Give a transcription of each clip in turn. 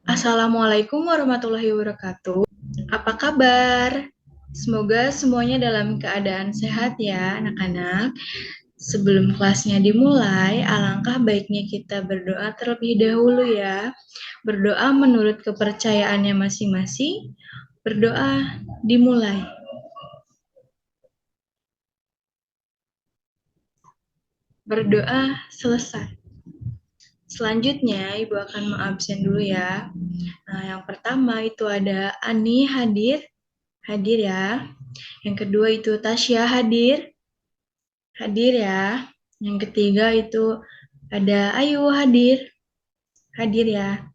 Assalamualaikum warahmatullahi wabarakatuh. Apa kabar? Semoga semuanya dalam keadaan sehat ya, anak-anak. Sebelum kelasnya dimulai, alangkah baiknya kita berdoa terlebih dahulu ya. Berdoa menurut kepercayaannya masing-masing. Berdoa dimulai. Berdoa selesai. Selanjutnya, Ibu akan mengabsen dulu ya. Nah, yang pertama itu ada Ani hadir. Hadir ya. Yang kedua itu Tasya hadir. Hadir ya. Yang ketiga itu ada Ayu hadir. Hadir ya.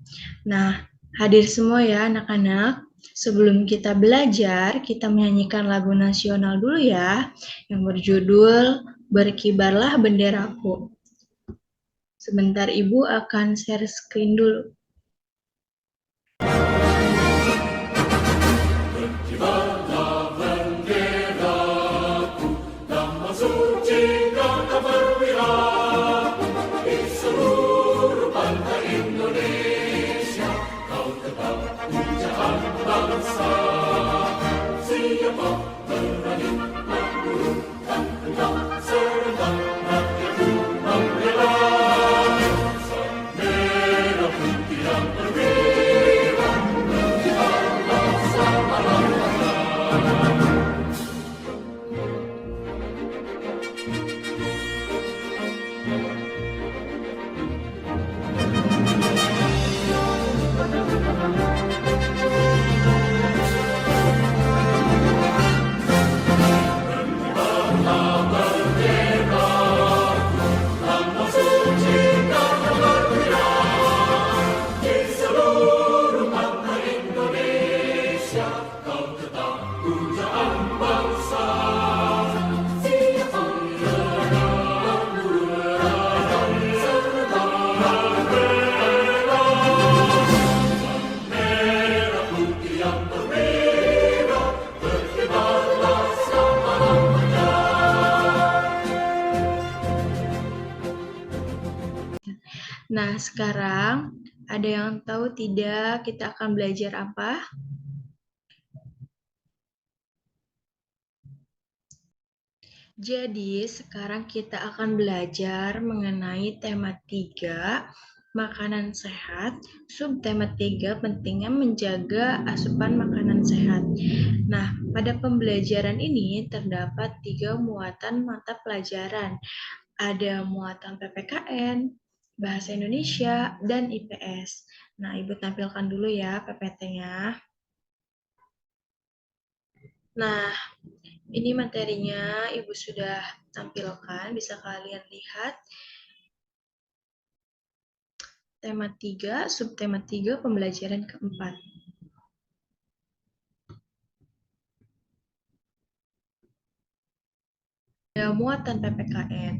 Nah, hadir semua ya anak-anak. Sebelum kita belajar, kita menyanyikan lagu nasional dulu ya, yang berjudul Berkibarlah Benderaku. Sebentar Ibu akan share screen dulu. Nah, sekarang ada yang tahu tidak kita akan belajar apa? Jadi, sekarang kita akan belajar mengenai tema 3, makanan sehat. Subtema 3, pentingnya menjaga asupan makanan sehat. Nah, pada pembelajaran ini terdapat 3 muatan mata pelajaran. Ada muatan PPKN, Bahasa Indonesia, dan IPS. Nah, Ibu tampilkan dulu ya PPT-nya. Nah, ini materinya Ibu sudah tampilkan, bisa kalian lihat. Tema 3, subtema 3, pembelajaran keempat. Muatan PPKN,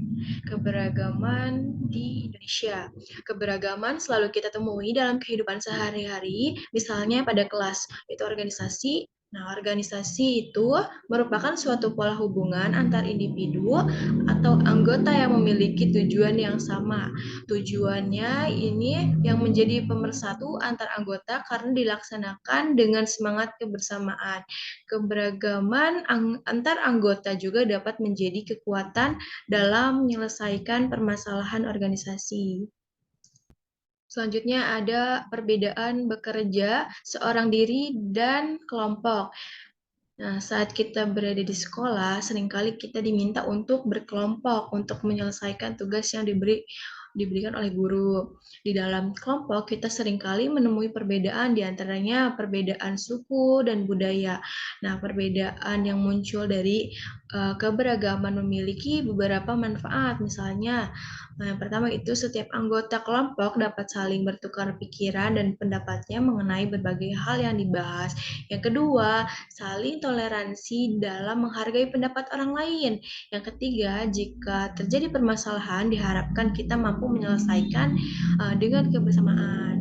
keberagaman di Indonesia. Keberagaman selalu kita temui dalam kehidupan sehari-hari, misalnya pada kelas, itu organisasi. Nah, organisasi itu merupakan suatu pola hubungan antar individu atau anggota yang memiliki tujuan yang sama. Tujuannya ini yang menjadi pemersatu antar anggota karena dilaksanakan dengan semangat kebersamaan. Keberagaman antar anggota juga dapat menjadi kekuatan dalam menyelesaikan permasalahan organisasi. Selanjutnya ada perbedaan bekerja seorang diri dan kelompok. Nah, saat kita berada di sekolah, seringkali kita diminta untuk berkelompok untuk menyelesaikan tugas yang diberikan oleh guru. Di dalam kelompok, kita seringkali menemui perbedaan, diantaranya perbedaan suku dan budaya. Nah, perbedaan yang muncul dari keberagaman memiliki beberapa manfaat. Misalnya, yang pertama itu setiap anggota kelompok dapat saling bertukar pikiran dan pendapatnya mengenai berbagai hal yang dibahas. Yang kedua, saling toleransi dalam menghargai pendapat orang lain. Yang ketiga, jika terjadi permasalahan, diharapkan kita mampu menyelesaikan dengan kebersamaan.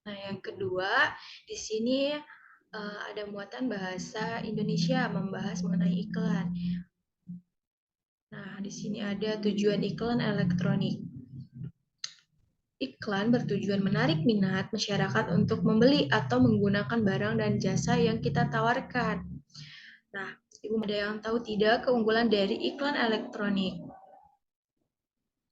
Nah, yang kedua, di sini ada muatan bahasa Indonesia membahas mengenai iklan. Nah, di sini ada tujuan iklan elektronik. Iklan bertujuan menarik minat masyarakat untuk membeli atau menggunakan barang dan jasa yang kita tawarkan. Nah, Ibu ada yang tahu tidak keunggulan dari iklan elektronik?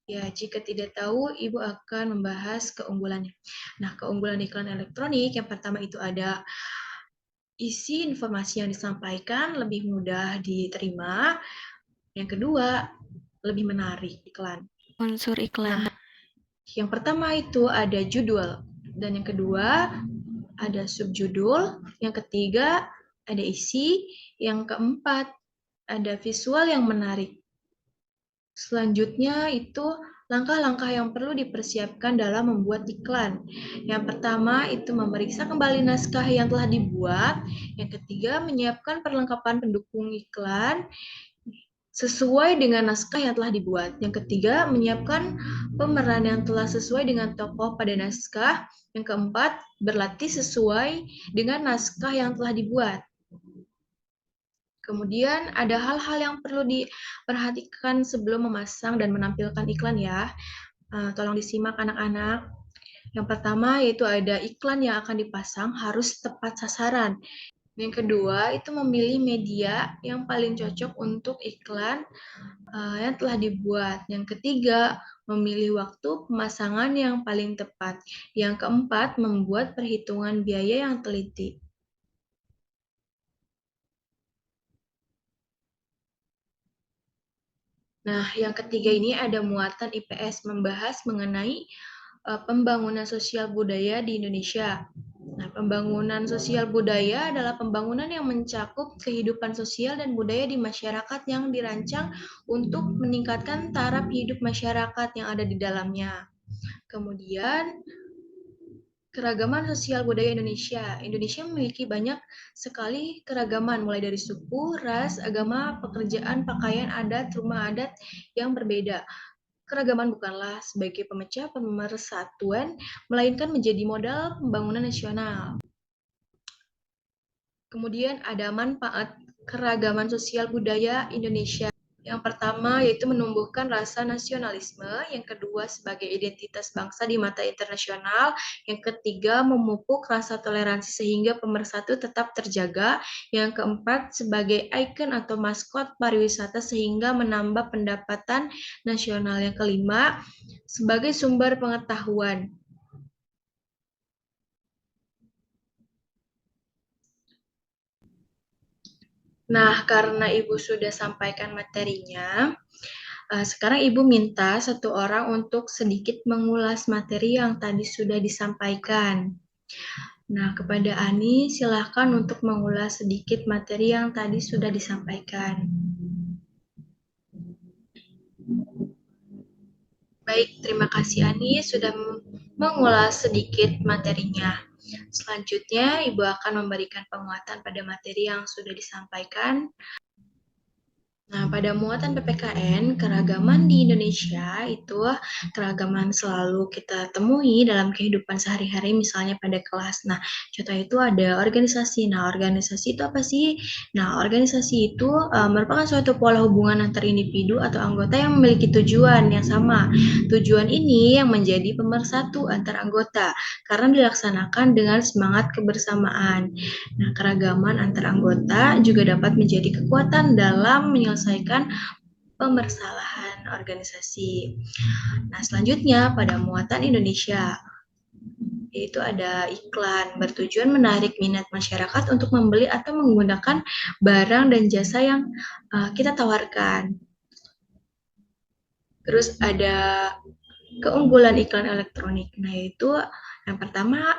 Ya, jika tidak tahu, Ibu akan membahas keunggulannya. Nah, keunggulan iklan elektronik yang pertama itu ada isi informasi yang disampaikan lebih mudah diterima. Yang kedua, lebih menarik iklan. Unsur iklan. Nah, yang pertama itu ada judul, dan yang kedua ada subjudul, yang ketiga ada isi, yang keempat ada visual yang menarik. Selanjutnya itu langkah-langkah yang perlu dipersiapkan dalam membuat iklan. Yang pertama itu memeriksa kembali naskah yang telah dibuat. Yang ketiga menyiapkan perlengkapan pendukung iklan sesuai dengan naskah yang telah dibuat. Yang ketiga, menyiapkan pemeran yang telah sesuai dengan tokoh pada naskah. Yang keempat, berlatih sesuai dengan naskah yang telah dibuat. Kemudian ada hal-hal yang perlu diperhatikan sebelum memasang dan menampilkan iklan ya. Tolong disimak anak-anak. Yang pertama yaitu ada iklan yang akan dipasang harus tepat sasaran. Yang kedua itu memilih media yang paling cocok untuk iklan yang telah dibuat. Yang ketiga, memilih waktu pemasangan yang paling tepat. Yang keempat, membuat perhitungan biaya yang teliti. Nah, yang ketiga ini ada muatan IPS membahas mengenai pembangunan sosial budaya di Indonesia. Nah, pembangunan sosial budaya adalah pembangunan yang mencakup kehidupan sosial dan budaya di masyarakat yang dirancang untuk meningkatkan taraf hidup masyarakat yang ada di dalamnya. Kemudian, keragaman sosial budaya Indonesia. Indonesia memiliki banyak sekali keragaman, mulai dari suku, ras, agama, pekerjaan, pakaian, adat, rumah adat yang berbeda. Keragaman bukanlah sebagai pemecah pemersatuan, melainkan menjadi modal pembangunan nasional. Kemudian ada manfaat keragaman sosial budaya Indonesia. Yang pertama yaitu menumbuhkan rasa nasionalisme, yang kedua sebagai identitas bangsa di mata internasional, yang ketiga memupuk rasa toleransi sehingga pemersatu tetap terjaga, yang keempat sebagai ikon atau maskot pariwisata sehingga menambah pendapatan nasional, yang kelima sebagai sumber pengetahuan. Nah, karena Ibu sudah sampaikan materinya, sekarang Ibu minta satu orang untuk sedikit mengulas materi yang tadi sudah disampaikan. Nah, kepada Ani, silahkan untuk mengulas sedikit materi yang tadi sudah disampaikan. Baik, terima kasih Ani sudah mengulas sedikit materinya. Selanjutnya, Ibu akan memberikan penguatan pada materi yang sudah disampaikan. Nah, pada muatan PPKN, keragaman di Indonesia itu keragaman selalu kita temui dalam kehidupan sehari-hari, misalnya pada kelas. Nah, contoh itu ada organisasi. Nah, organisasi itu apa sih? Nah, organisasi itu merupakan suatu pola hubungan antar individu atau anggota yang memiliki tujuan yang sama. Tujuan ini yang menjadi pemersatu antar anggota karena dilaksanakan dengan semangat kebersamaan. Nah, keragaman antar anggota juga dapat menjadi kekuatan dalam menyelesaikan pemersalahan organisasi. Nah, selanjutnya pada muatan Indonesia, yaitu ada iklan bertujuan menarik minat masyarakat untuk membeli atau menggunakan barang dan jasa yang kita tawarkan. Terus ada keunggulan iklan elektronik. Nah, yaitu yang pertama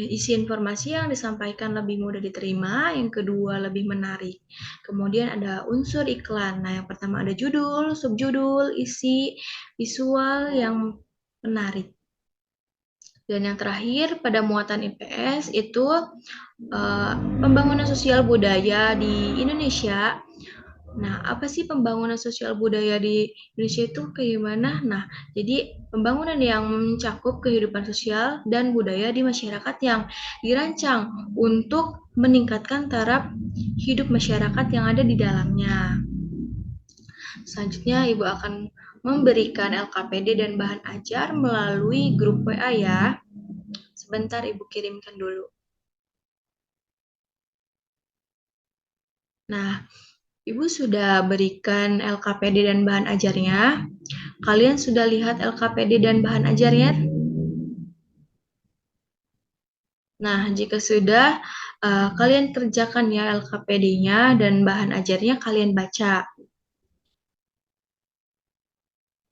isi informasi yang disampaikan lebih mudah diterima, yang kedua lebih menarik. Kemudian ada unsur iklan. Nah, yang pertama ada judul, subjudul, isi, visual yang menarik. Dan yang terakhir pada muatan IPS itu pembangunan sosial budaya di Indonesia. Nah, apa sih pembangunan sosial budaya di Indonesia itu kayak gimana? Nah, jadi pembangunan yang mencakup kehidupan sosial dan budaya di masyarakat yang dirancang untuk meningkatkan taraf hidup masyarakat yang ada di dalamnya. Selanjutnya, Ibu akan memberikan LKPD dan bahan ajar melalui grup WA ya. Sebentar Ibu kirimkan dulu. Nah, Ibu sudah berikan LKPD dan bahan ajarnya. Kalian sudah lihat LKPD dan bahan ajarnya? Nah, jika sudah, kalian kerjakan ya LKPD-nya dan bahan ajarnya kalian baca.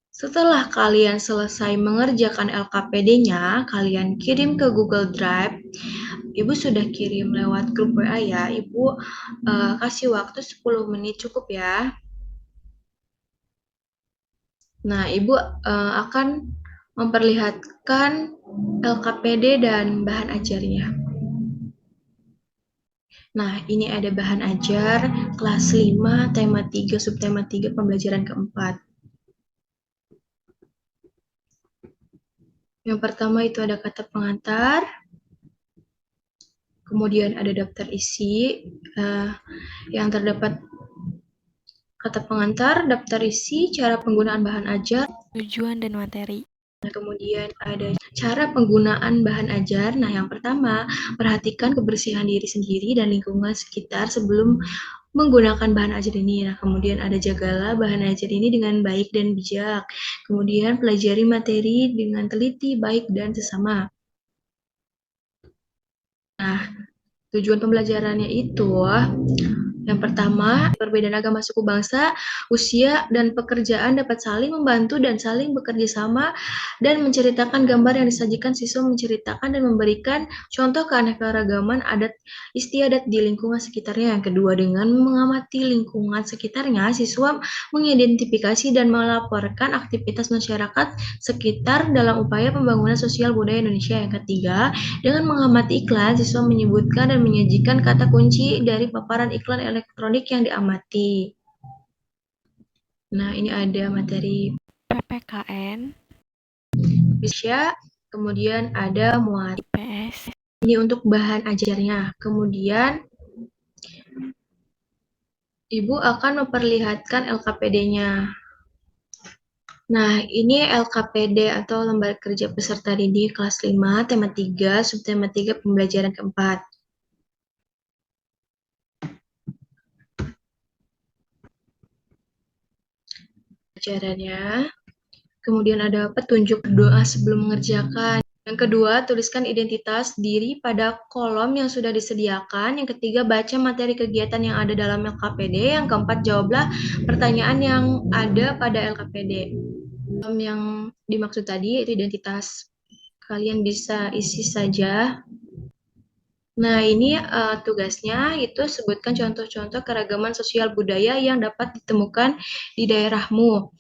Setelah kalian selesai mengerjakan LKPD-nya, kalian kirim ke Google Drive. Ibu sudah kirim lewat grup WA ya. Ibu kasih waktu 10 menit cukup ya. Nah, Ibu akan memperlihatkan LKPD dan bahan ajarnya. Nah, ini ada bahan ajar kelas 5, tema 3, subtema 3, pembelajaran keempat. Yang pertama itu ada kata pengantar, kemudian ada daftar isi, yang terdapat kata pengantar, daftar isi, cara penggunaan bahan ajar, tujuan dan materi. Nah, kemudian ada cara penggunaan bahan ajar. Nah, yang pertama, perhatikan kebersihan diri sendiri dan lingkungan sekitar sebelum menggunakan bahan ajar ini. Nah, kemudian ada jagalah bahan ajar ini dengan baik dan bijak. Kemudian pelajari materi dengan teliti, baik dan sesama. Nah, tujuan pembelajarannya itu yang pertama, perbedaan agama, suku, bangsa, usia, dan pekerjaan dapat saling membantu dan saling bekerja sama dan menceritakan gambar yang disajikan. Siswa menceritakan dan memberikan contoh keanekaragaman adat istiadat di lingkungan sekitarnya. Yang kedua, dengan mengamati lingkungan sekitarnya, siswa mengidentifikasi dan melaporkan aktivitas masyarakat sekitar dalam upaya pembangunan sosial budaya Indonesia. Yang ketiga, dengan mengamati iklan, siswa menyebutkan dan menyajikan kata kunci dari paparan iklan elektronik yang diamati. Nah, ini ada materi PPKN, Indonesia, kemudian ada muat. IPS. Ini untuk bahan ajarnya. Kemudian, Ibu akan memperlihatkan LKPD-nya. Nah, ini LKPD atau Lembar Kerja Peserta Didik kelas 5, tema 3, subtema 3, pembelajaran keempat. Ajarannya. Kemudian ada petunjuk doa sebelum mengerjakan. Yang kedua, tuliskan identitas diri pada kolom yang sudah disediakan. Yang ketiga, baca materi kegiatan yang ada dalam LKPD. Yang keempat, jawablah pertanyaan yang ada pada LKPD. Yang dimaksud tadi itu identitas. Kalian bisa isi saja. Nah, ini tugasnya itu sebutkan contoh-contoh keragaman sosial budaya yang dapat ditemukan di daerahmu.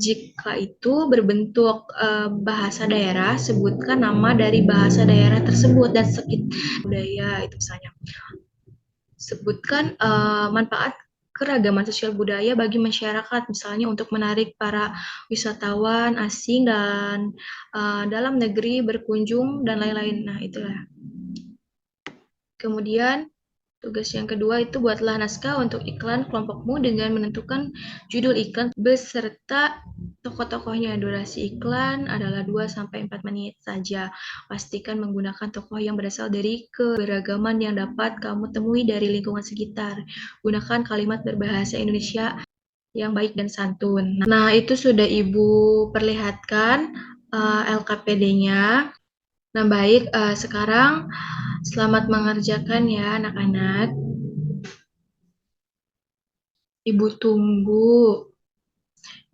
Jika itu berbentuk bahasa daerah, sebutkan nama dari bahasa daerah tersebut dan sekitar budaya itu misalnya. Sebutkan manfaat keragaman sosial budaya bagi masyarakat, misalnya untuk menarik para wisatawan asing dan dalam negeri berkunjung dan lain-lain. Nah, itulah. Kemudian tugas yang kedua itu buatlah naskah untuk iklan kelompokmu dengan menentukan judul iklan beserta tokoh-tokohnya. Durasi iklan adalah 2-4 menit saja. Pastikan menggunakan tokoh yang berasal dari keberagaman yang dapat kamu temui dari lingkungan sekitar. Gunakan kalimat berbahasa Indonesia yang baik dan santun. Nah, itu sudah Ibu perlihatkan LKPD-nya. Nah, baik, sekarang selamat mengerjakan ya anak-anak. Ibu tunggu.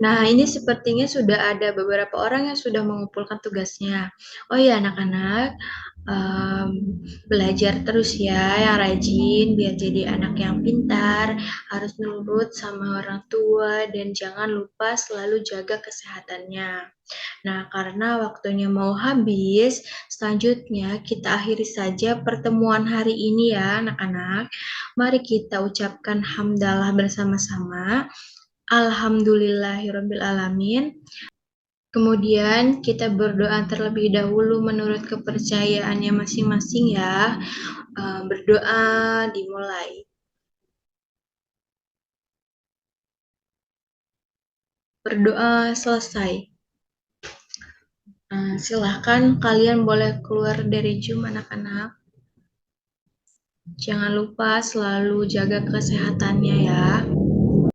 Nah, ini sepertinya sudah ada beberapa orang yang sudah mengumpulkan tugasnya. Oh ya anak-anak, belajar terus ya, yang rajin, biar jadi anak yang pintar, harus nurut sama orang tua, dan jangan lupa selalu jaga kesehatannya. Nah, karena waktunya mau habis, selanjutnya kita akhiri saja pertemuan hari ini ya anak-anak. Mari kita ucapkan hamdalah bersama-sama. Alhamdulillahirrabbilalamin. Kemudian kita berdoa terlebih dahulu menurut kepercayaannya masing-masing ya. Berdoa dimulai. berdoa selesai. Silahkan kalian boleh keluar dari Zoom anak-anak. Jangan lupa selalu jaga kesehatannya ya.